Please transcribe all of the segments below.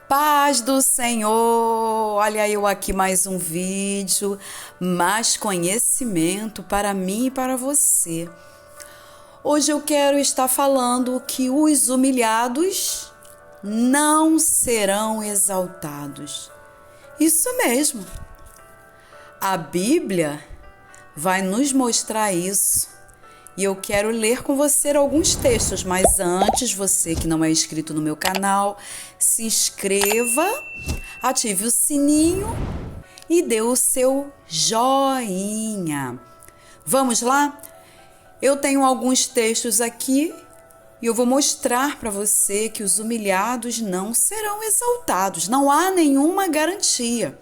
Paz do Senhor! Olha eu aqui mais um vídeo, mais conhecimento para mim e para você. Hoje eu quero estar falando que os humilhados não serão exaltados. Isso mesmo. A Bíblia vai nos mostrar isso. E eu quero ler com você alguns textos, mas antes, você que não é inscrito no meu canal, se inscreva, ative o sininho e dê o seu joinha. Vamos lá? Eu tenho alguns textos aqui e eu vou mostrar para você que os humilhados não serão exaltados, não há nenhuma garantia.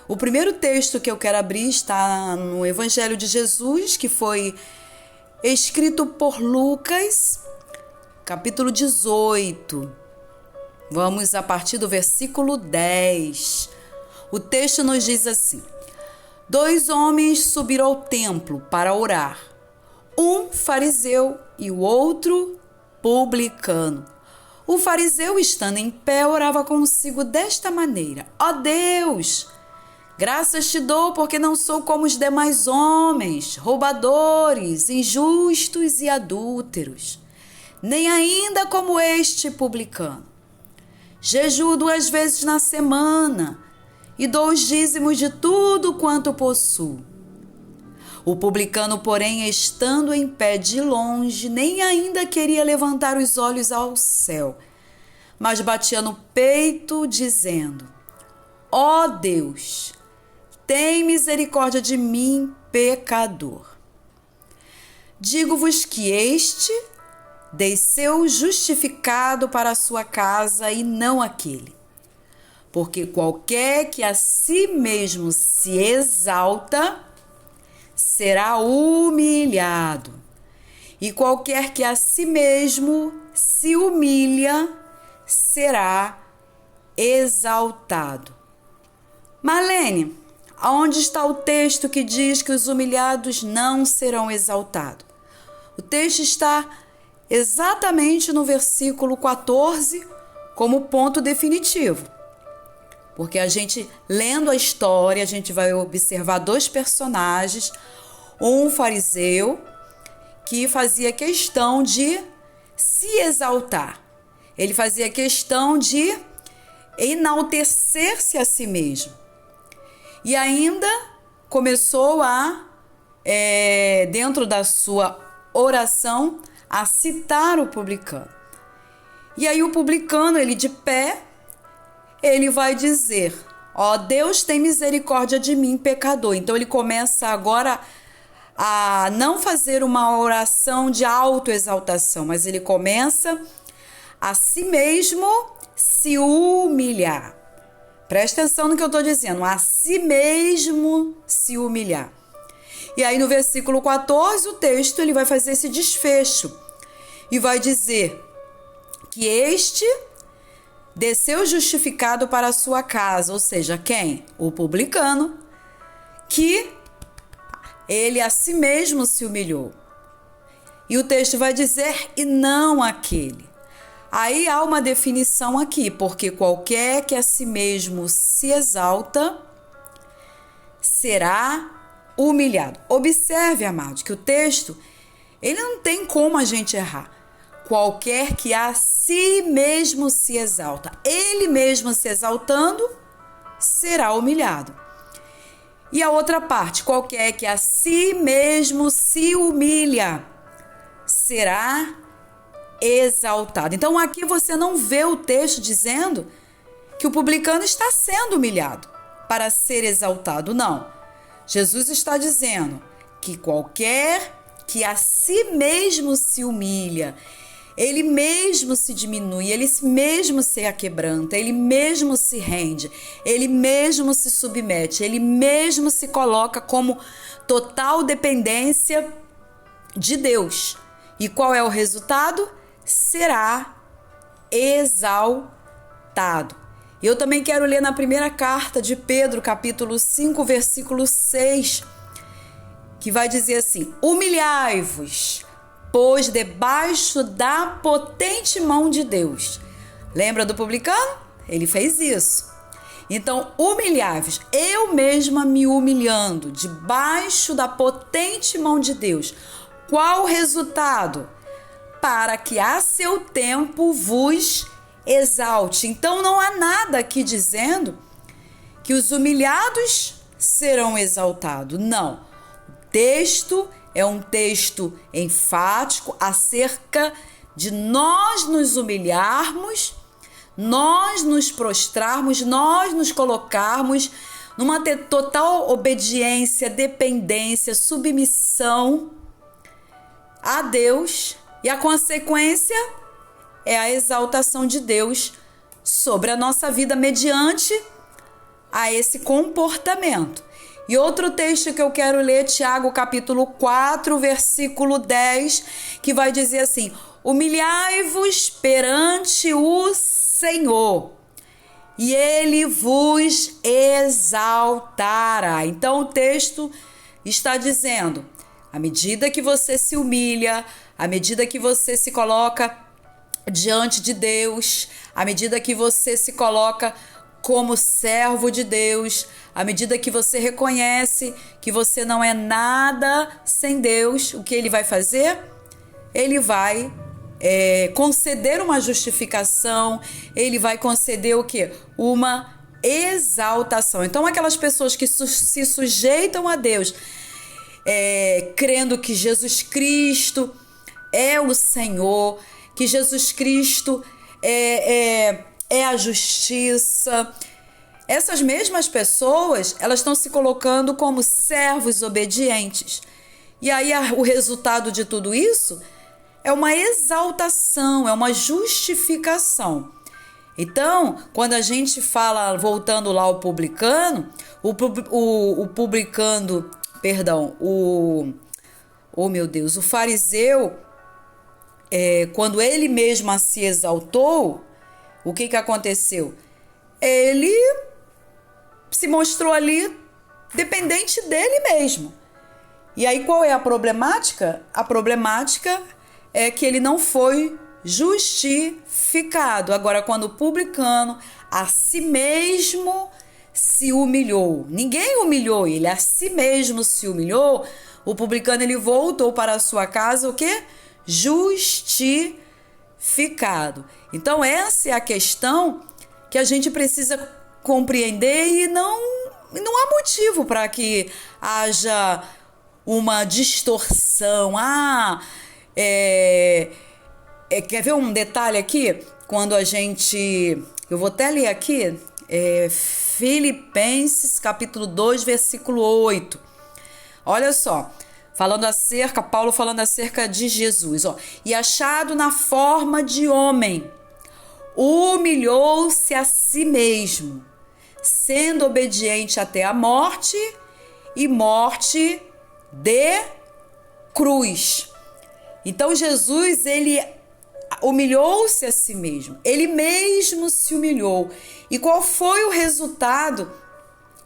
O primeiro texto que eu quero abrir está no Evangelho de Jesus, que foi escrito por Lucas, capítulo 18. Vamos a partir do versículo 10. O texto nos diz assim: 2 homens subiram ao templo para orar, um fariseu e o outro publicano. O fariseu, estando em pé, orava consigo desta maneira: ó Deus, graças te dou porque não sou como os demais homens, roubadores, injustos e adúlteros, nem ainda como este publicano. Jejuo 2 vezes na semana e dou os dízimos de tudo quanto possuo. O publicano, porém, estando em pé de longe, nem ainda queria levantar os olhos ao céu, mas batia no peito, dizendo: ó Deus, tem misericórdia de mim, pecador. Digo-vos que este desceu justificado para a sua casa e não aquele. Porque qualquer que a si mesmo se exalta, será humilhado. E qualquer que a si mesmo se humilha, será exaltado. Marlene, aonde está o texto que diz que os humilhados não serão exaltados? O texto está exatamente no versículo 14 como ponto definitivo. Porque a gente, lendo a história, a gente vai observar 2 personagens, um fariseu que fazia questão de se exaltar. Ele fazia questão de enaltecer-se a si mesmo. E ainda começou dentro da sua oração, a citar o publicano. E aí o publicano, ele de pé, ele vai dizer: ó Deus, tem misericórdia de mim, pecador. Então ele começa agora a não fazer uma oração de autoexaltação, mas ele começa a si mesmo se humilhar. Presta atenção no que eu estou dizendo: a si mesmo se humilhar. E aí no versículo 14, o texto ele vai fazer esse desfecho e vai dizer que este desceu justificado para a sua casa, ou seja, quem? O publicano, que ele a si mesmo se humilhou. E o texto vai dizer: e não aquele. Aí há uma definição aqui, porque qualquer que a si mesmo se exalta, será humilhado. Observe, amado, que o texto, ele não tem como a gente errar. Qualquer que a si mesmo se exalta, ele mesmo se exaltando, será humilhado. E a outra parte, qualquer que a si mesmo se humilha, será exaltado. Então aqui você não vê o texto dizendo que o publicano está sendo humilhado para ser exaltado, não. Jesus está dizendo que qualquer que a si mesmo se humilha, ele mesmo se diminui, ele mesmo se aquebranta, ele mesmo se rende, ele mesmo se submete, ele mesmo se coloca como total dependência de Deus. E qual é o resultado? Será exaltado. Eu também quero ler na primeira carta de Pedro, capítulo 5, versículo 6, que vai dizer assim: humilhai-vos, pois debaixo da potente mão de Deus. Lembra do publicano? Ele fez isso. Então, humilhai-vos, eu mesma me humilhando, debaixo da potente mão de Deus. Qual o resultado? Para que a seu tempo vos exalte. Então, não há nada aqui dizendo que os humilhados serão exaltados. Não. O texto é um texto enfático acerca de nós nos humilharmos, nós nos prostrarmos, nós nos colocarmos numa total obediência, dependência, submissão a Deus, e a consequência é a exaltação de Deus sobre a nossa vida mediante a esse comportamento. E outro texto que eu quero ler, Tiago capítulo 4, versículo 10, que vai dizer assim: humilhai-vos perante o Senhor, e Ele vos exaltará. Então o texto está dizendo, à medida que você se humilha, à medida que você se coloca diante de Deus, à medida que você se coloca como servo de Deus, à medida que você reconhece que você não é nada sem Deus, o que Ele vai fazer? Ele vai conceder uma justificação, Ele vai conceder o quê? Uma exaltação. Então, aquelas pessoas que se sujeitam a Deus, crendo que Jesus Cristo é o Senhor, que Jesus Cristo é a justiça. Essas mesmas pessoas, elas estão se colocando como servos obedientes. E aí o resultado de tudo isso é uma exaltação, é uma justificação. Então, quando a gente fala, voltando lá ao publicano, o fariseu, quando ele mesmo se exaltou, o que aconteceu? Ele se mostrou ali dependente dele mesmo. E aí qual é a problemática? A problemática é que ele não foi justificado. Agora, quando o publicano a si mesmo se humilhou, ninguém humilhou ele, a si mesmo se humilhou, o publicano ele voltou para a sua casa o quê? Justificado. Então essa é a questão que a gente precisa compreender, e não há motivo para que haja uma distorção. Quer ver um detalhe aqui? Quando eu vou até ler aqui, Filipenses capítulo 2, versículo 8. Olha só, Paulo falando acerca de Jesus, e achado na forma de homem, humilhou-se a si mesmo, sendo obediente até a morte, e morte de cruz. Então Jesus, ele humilhou-se a si mesmo, ele mesmo se humilhou. E qual foi o resultado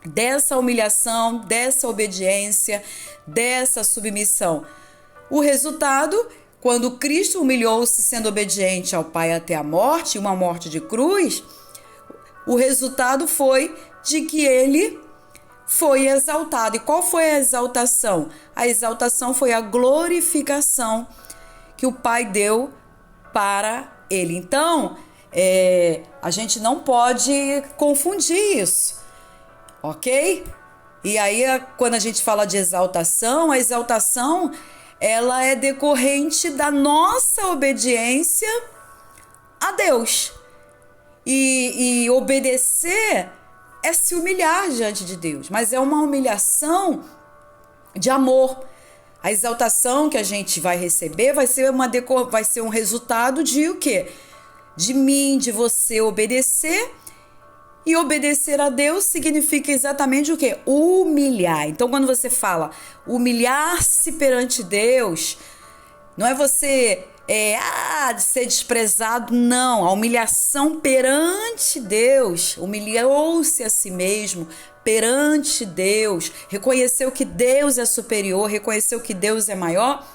dessa humilhação, dessa obediência, dessa submissão? O resultado, quando Cristo humilhou-se sendo obediente ao Pai até a morte, uma morte de cruz, o resultado foi de que ele foi exaltado. E qual foi a exaltação? A exaltação foi a glorificação que o Pai deu para ele. Então, a gente não pode confundir isso, ok? E aí, quando a gente fala de exaltação, a exaltação ela é decorrente da nossa obediência a Deus. E obedecer é se humilhar diante de Deus, mas é uma humilhação de amor. A exaltação que a gente vai receber vai ser um resultado de o quê? De mim, de você obedecer. E obedecer a Deus significa exatamente o quê? Humilhar. Então, quando você fala humilhar-se perante Deus, não é você ser desprezado, não. A humilhação perante Deus, humilhou-se a si mesmo perante Deus, reconheceu que Deus é superior, reconheceu que Deus é maior.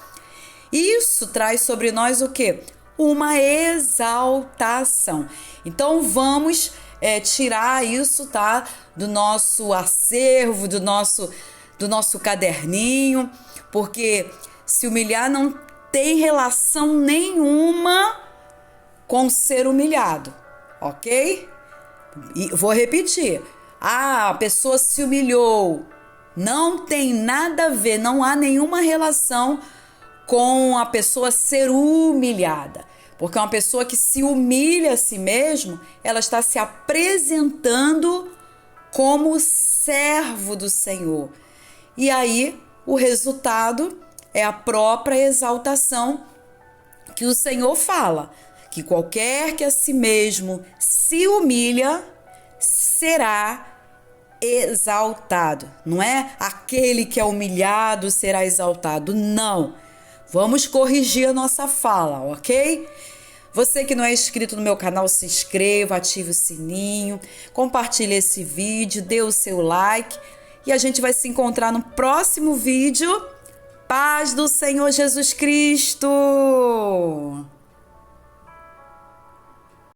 Isso traz sobre nós o quê? uma exaltação. Então vamos tirar isso, tá? Do nosso acervo, do nosso caderninho, porque se humilhar não tem relação nenhuma com ser humilhado, ok? E vou repetir. A pessoa se humilhou. Não tem nada a ver, não há nenhuma relação com a pessoa ser humilhada. Porque uma pessoa que se humilha a si mesmo, ela está se apresentando como servo do Senhor. E aí, o resultado é a própria exaltação que o Senhor fala, que qualquer que a si mesmo se humilha, será exaltado. Não é aquele que é humilhado será exaltado, não. Vamos corrigir a nossa fala, ok? Você que não é inscrito no meu canal, se inscreva, ative o sininho, compartilhe esse vídeo, dê o seu like e a gente vai se encontrar no próximo vídeo. Paz do Senhor Jesus Cristo!